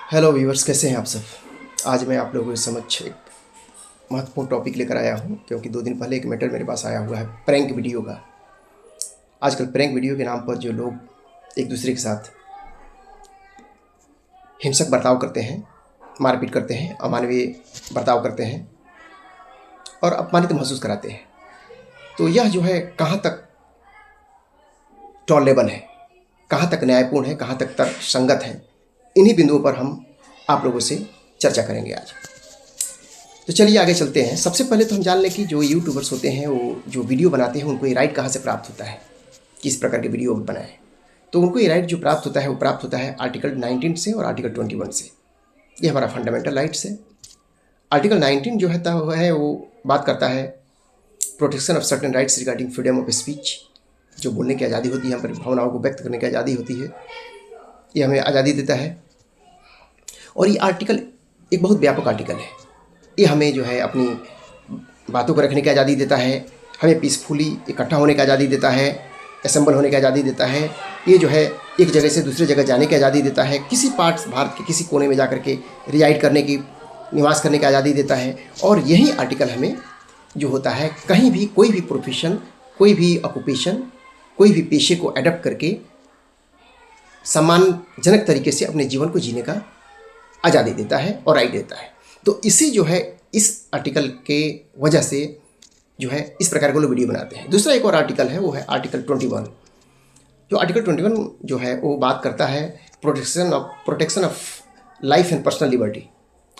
Hello viewers, कैसे हैं आप सब। आज मैं आप लोगों के समक्ष एक महत्वपूर्ण टॉपिक लेकर आया हूं, क्योंकि 2 दिन पहले एक मैटर मेरे पास आया हुआ है प्रैंक वीडियो का। आजकल प्रैंक वीडियो के नाम पर जो लोग एक दूसरे के साथ हिंसक बर्ताव करते हैं, मारपीट करते हैं, अमानवीय बर्ताव करते हैं और अपमानित महसूस कराते हैं, तो यह जो है कहाँ तक टॉलरेबल है, कहाँ तक न्यायपूर्ण है, कहाँ तक तर्कसंगत है, इन्हीं बिंदुओं पर हम आप लोगों से चर्चा करेंगे आज। तो चलिए आगे चलते हैं। सबसे पहले तो हम जान लें कि जो यूट्यूबर्स होते हैं वो जो वीडियो बनाते हैं उनको ये राइट कहाँ से प्राप्त होता है, किस प्रकार के वीडियो बनाएं। तो उनको ये राइट जो प्राप्त होता है वो प्राप्त होता है आर्टिकल 19 से और आर्टिकल 21 से। ये हमारा फंडामेंटल राइट्स है। आर्टिकल 19 जो है वो बात करता है protection of certain rights regarding freedom of speech, जो बोलने की आज़ादी होती है, हमारी भावनाओं को व्यक्त करने की आज़ादी होती है, ये हमें आज़ादी देता है। और ये आर्टिकल एक बहुत व्यापक आर्टिकल है। ये हमें जो है अपनी बातों को रखने की आज़ादी देता है, हमें पीसफुली इकट्ठा होने की आज़ादी देता है, असेंबल होने की आज़ादी देता है। ये जो है एक जगह से दूसरे जगह जाने की आज़ादी देता है, किसी पार्ट भारत के किसी कोने में जा कर के रिजाइड करने की, निवास करने की आज़ादी देता है। और यही आर्टिकल हमें जो होता है कहीं भी कोई भी प्रोफेशन, कोई भी ऑक्यूपेशन, कोई भी पेशे को एडप्ट करके सम्मानजनक तरीके से अपने जीवन को जीने का आज़ादी देता है और राइट देता है। तो इसी जो है इस आर्टिकल के वजह से जो है इस प्रकार के लोग वीडियो बनाते हैं। दूसरा एक और आर्टिकल है, वो है आर्टिकल 21। जो आर्टिकल 21 जो है वो बात करता है protection of life and personal liberty.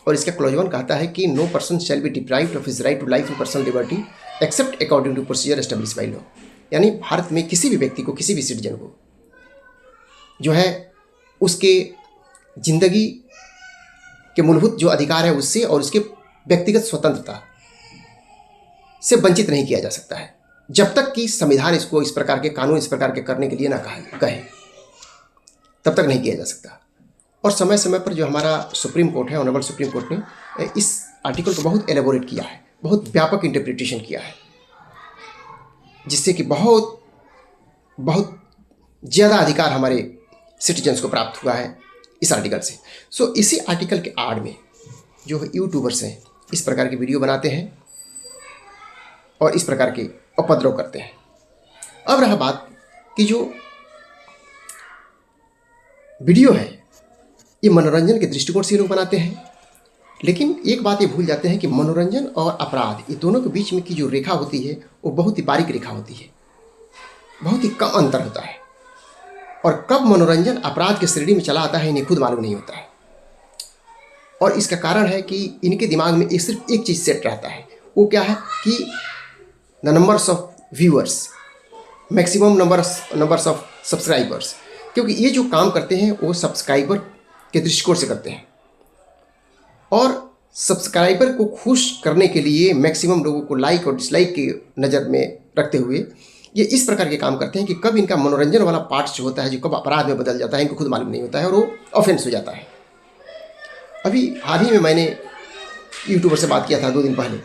और इसका क्लॉज 1 कहता है कि no person shall be deprived of his right to life and personal liberty except according to procedure establish by law. यानी भारत में किसी भी व्यक्ति को, किसी भी सिटीजन को जो है उसके ज़िंदगी के मूलभूत जो अधिकार है उससे और उसके व्यक्तिगत स्वतंत्रता से वंचित नहीं किया जा सकता है, जब तक कि संविधान इसको इस प्रकार के कानून इस प्रकार के करने के लिए ना कहे तब तक नहीं किया जा सकता। और समय समय पर जो हमारा सुप्रीम कोर्ट है, ऑनरेबल सुप्रीम कोर्ट ने इस आर्टिकल को बहुत एलेबोरेट किया है, बहुत व्यापक इंटरप्रिटेशन किया है, जिससे कि बहुत बहुत ज़्यादा अधिकार हमारे सिटीजन्स को प्राप्त हुआ है इस आर्टिकल से। सो इसी आर्टिकल के आड़ में जो यूट्यूबर्स हैं इस प्रकार की वीडियो बनाते हैं और इस प्रकार के उपद्रव करते हैं। अब रहा बात कि जो वीडियो है ये मनोरंजन के दृष्टिकोण से लोग बनाते हैं, लेकिन एक बात ये भूल जाते हैं कि मनोरंजन और अपराध ये दोनों के बीच में की जो रेखा होती है वो बहुत ही बारीक रेखा होती है, बहुत ही कम अंतर होता है। और कब मनोरंजन अपराध की श्रेणी में चला आता है इन्हें खुद मालूम नहीं होता है। और इसका कारण है कि इनके दिमाग में सिर्फ एक चीज़ सेट रहता है, वो क्या है कि the numbers of viewers, maximum numbers of subscribers. क्योंकि ये जो काम करते हैं वो सब्सक्राइबर के दृष्टिकोण से करते हैं, और सब्सक्राइबर को खुश करने के लिए मैक्सिमम लोगों को लाइक और डिसलाइक की नज़र में रखते हुए ये इस प्रकार के काम करते हैं कि कब इनका मनोरंजन वाला पार्ट जो होता है जो कब अपराध में बदल जाता है इनको खुद मालूम नहीं होता है और वो ऑफेंस हो जाता है। अभी हाल ही में मैंने यूट्यूबर से बात किया था 2 दिन पहले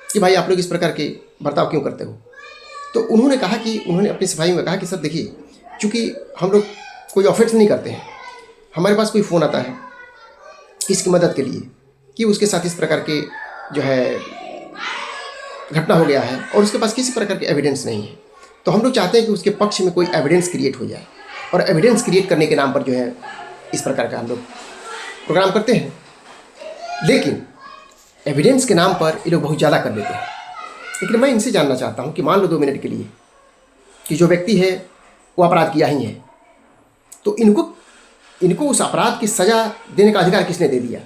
कि भाई आप लोग इस प्रकार के बर्ताव क्यों करते हो। तो उन्होंने कहा कि उन्होंने अपनी सफाई में कहा कि सर देखिए, चूँकि हम लोग कोई ऑफेंस नहीं करते हैं, हमारे पास कोई फ़ोन आता है किसकी मदद के लिए कि उसके साथ इस प्रकार के जो है घटना हो गया है और उसके पास किसी प्रकार के एविडेंस नहीं है, तो हम लोग चाहते हैं कि उसके पक्ष में कोई एविडेंस क्रिएट हो जाए। और एविडेंस क्रिएट करने के नाम पर जो है इस प्रकार का हम लोग प्रोग्राम करते हैं, लेकिन एविडेंस के नाम पर ये लोग बहुत ज़्यादा कर देते हैं। लेकिन मैं इनसे जानना चाहता हूँ कि मान लो 2 मिनट के लिए कि जो व्यक्ति है वो अपराध किया ही है, तो इनको उस अपराध की सज़ा देने का अधिकार किसने दे दिया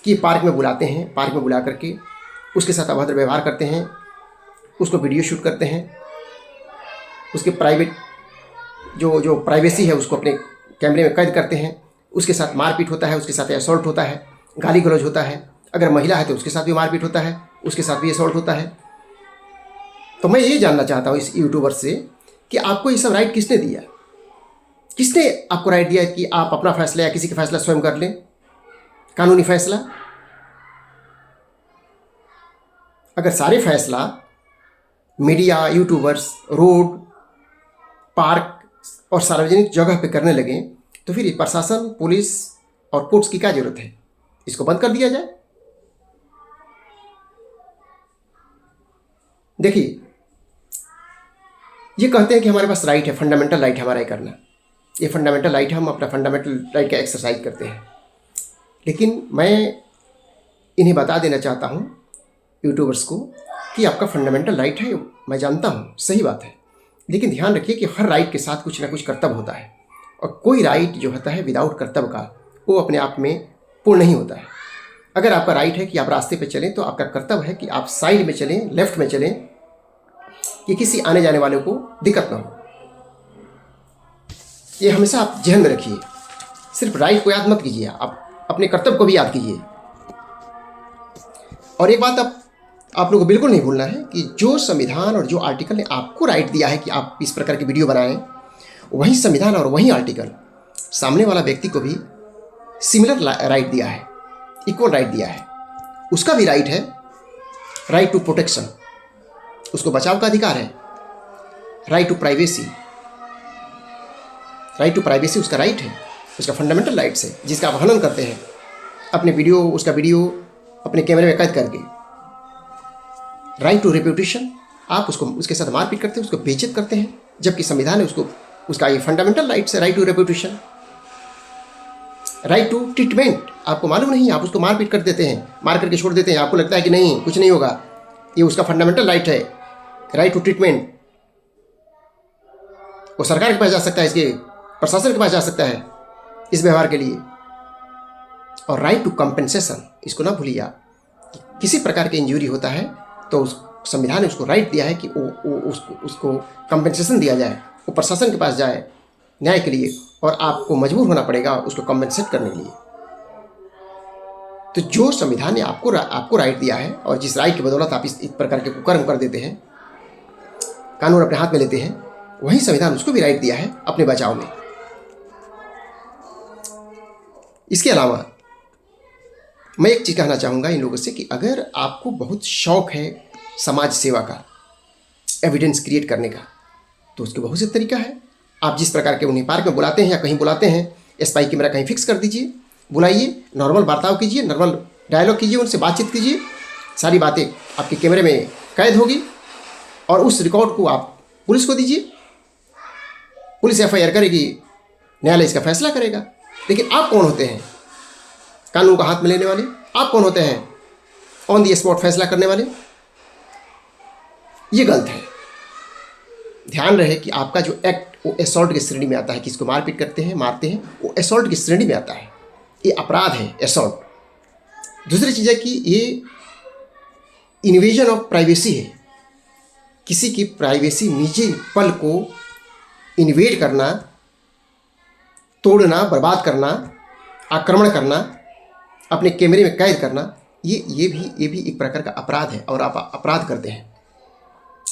कि पार्क में बुलाते हैं, पार्क में बुला करके उसके साथ अभद्र व्यवहार करते हैं, उसको वीडियो शूट करते हैं, उसके प्राइवेट जो प्राइवेसी है उसको अपने कैमरे में कैद करते हैं, उसके साथ मारपीट होता है, उसके साथ असॉल्ट होता है, गाली गलौज होता है, अगर महिला है तो उसके साथ भी मारपीट होता है, उसके साथ भी असॉल्ट होता है। तो मैं ये जानना चाहता हूँ इस यूट्यूबर से कि आपको ये सब राइट किसने दिया, किसने आपको राइट दिया कि आप अपना फैसला या किसी का फैसला स्वयं कर लें, कानूनी फैसला। अगर सारे फैसला मीडिया, यूट्यूबर्स, रोड, पार्क और सार्वजनिक जगह पे करने लगें तो फिर प्रशासन, पुलिस और कोर्ट्स की क्या जरूरत है? इसको बंद कर दिया जाए। देखिए, ये कहते हैं कि हमारे पास राइट है, फंडामेंटल राइट है हमारा ये करना। ये फंडामेंटल राइट है, हम अपना फंडामेंटल राइट का एक्सरसाइज करते हैं। लेकिन मैं इन्हें बता देना चाहता हूँ यूट्यूबर्स को कि आपका फंडामेंटल राइट है, मैं जानता हूँ, सही बात है। लेकिन ध्यान रखिए कि हर राइट के साथ कुछ ना कुछ कर्तव्य होता है, और कोई राइट जो होता है विदाउट कर्तव्य का, वो अपने आप में पूर्ण नहीं होता है। अगर आपका राइट है कि आप रास्ते पे चलें, तो आपका कर्तव्य है कि आप साइड में चलें, लेफ्ट में चलें, कि किसी आने जाने वाले को दिक्कत ना हो। ये हमेशा आप ध्यान में रखिए। सिर्फ राइट को याद मत कीजिए, आप अपने कर्तव्य को भी याद कीजिए। और एक बात आप लोगों को बिल्कुल नहीं भूलना है कि जो संविधान और जो आर्टिकल ने आपको राइट दिया है कि आप इस प्रकार की वीडियो बनाएं, वही संविधान और वही आर्टिकल सामने वाला व्यक्ति को भी सिमिलर राइट दिया है, इक्वल राइट दिया है। उसका भी राइट है, राइट टू प्रोटेक्शन, उसको बचाव का अधिकार है। Right to privacy, right to privacy उसका राइट है, उसका फंडामेंटल राइट्स है, जिसका आप हनन करते हैं अपने वीडियो, उसका वीडियो अपने कैमरे में कैद करके। राइट टू रेप्यूटेशन, आप उसको उसके साथ मारपीट करते हैं, उसको बेइज्जत करते हैं, जबकि संविधान है उसको, उसका ये फंडामेंटल राइट्स है, right to reputation. Right to treatment, आपको मालूम नहीं, आप उसको मारपीट कर देते हैं, मार करके छोड़ देते हैं, आपको लगता है कि नहीं कुछ नहीं होगा, ये उसका फंडामेंटल राइट है, राइट टू ट्रीटमेंट। वो सरकार के पास जा सकता है, इसके प्रशासन के पास जा सकता है इस व्यवहार के लिए। और राइट टू कंपेंसेशन, इसको ना भूलिए आप, किसी प्रकार की इंजरी होता है तो उस संविधान ने उसको राइट दिया है कि उसको कंपेंसेशन दिया जाए, वो प्रशासन के पास जाए न्याय के लिए, और आपको मजबूर होना पड़ेगा उसको कंपेंसेट करने के लिए। तो जो संविधान ने आपको राइट दिया है, और जिस राइट की बदौलत आप इस प्रकार के कुकर्म कर देते हैं, कानून अपने हाथ में लेते हैं, वही संविधान उसको भी राइट दिया है अपने बचाव में। इसके अलावा मैं एक चीज़ कहना चाहूँगा इन लोगों से कि अगर आपको बहुत शौक है समाज सेवा का, एविडेंस क्रिएट करने का, तो उसके बहुत से तरीका है। आप जिस प्रकार के उन्हें पार्क में बुलाते हैं या कहीं बुलाते हैं, स्पाई कैमरा कहीं फिक्स कर दीजिए, बुलाइए, नॉर्मल वार्ताव कीजिए, नॉर्मल डायलॉग कीजिए, उनसे बातचीत कीजिए, सारी बातें आपके कैमरे में कैद होगी, और उस रिकॉर्ड को आप पुलिस को दीजिए, पुलिस FIR करेगी, न्यायालय इसका फैसला करेगा। लेकिन आप कौन होते हैं कानून को हाथ में लेने वाले? आप कौन होते हैं ऑन दी स्पॉट फैसला करने वाले? ये गलत है। ध्यान रहे कि आपका जो एक्ट वो असॉल्ट की श्रेणी में आता है, किसको मारपीट करते हैं, मारते हैं, वो असॉल्ट की श्रेणी में आता है, ये अपराध है असॉल्ट। दूसरी चीज़ है कि ये इन्वेजन ऑफ प्राइवेसी है, किसी की प्राइवेसी निजी पल को इन्वेड करना, तोड़ना, बर्बाद करना, आक्रमण करना, अपने कैमरे में कैद करना, ये भी एक प्रकार का अपराध है, और आप अपराध करते हैं,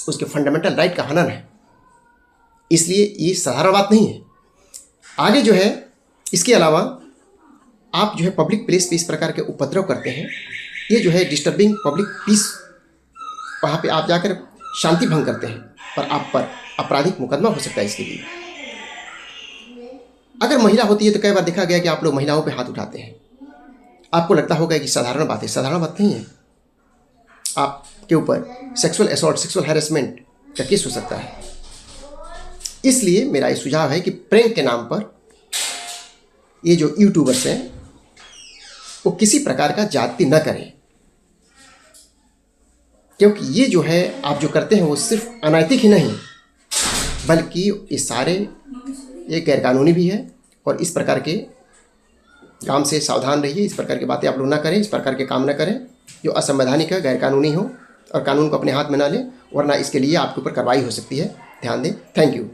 उसके फंडामेंटल राइट का हनन है। इसलिए ये साधारण बात नहीं है। आगे जो है, इसके अलावा आप जो है पब्लिक प्लेस पे इस प्रकार के उपद्रव करते हैं, ये जो है डिस्टर्बिंग पब्लिक पीस, वहाँ पे आप जाकर शांति भंग करते हैं, और आप पर आपराधिक मुकदमा हो सकता है इसके लिए। अगर महिला होती है तो कई बार देखा गया कि आप लोग महिलाओं पे हाथ उठाते हैं, आपको लगता होगा कि साधारण बात है, साधारण बात नहीं है। आपके ऊपर सेक्सुअल असॉल्ट, सेक्सुअल हैरेसमेंट का केस हो सकता है। इसलिए मेरा ये सुझाव है कि प्रैंक के नाम पर ये जो यूट्यूबर्स हैं वो किसी प्रकार का जाति न करें, क्योंकि ये जो है आप जो करते हैं वो सिर्फ अनैतिक ही नहीं, बल्कि ये सारे ये गैरकानूनी भी है। और इस प्रकार के काम से सावधान रहिए, इस प्रकार की बातें आप लोग ना करें, इस प्रकार के काम ना करें जो असंवैधानिक है, गैरकानूनी हो, और कानून को अपने हाथ में ना लें, वरना इसके लिए आपके ऊपर कार्रवाई हो सकती है। ध्यान दें। Thank you.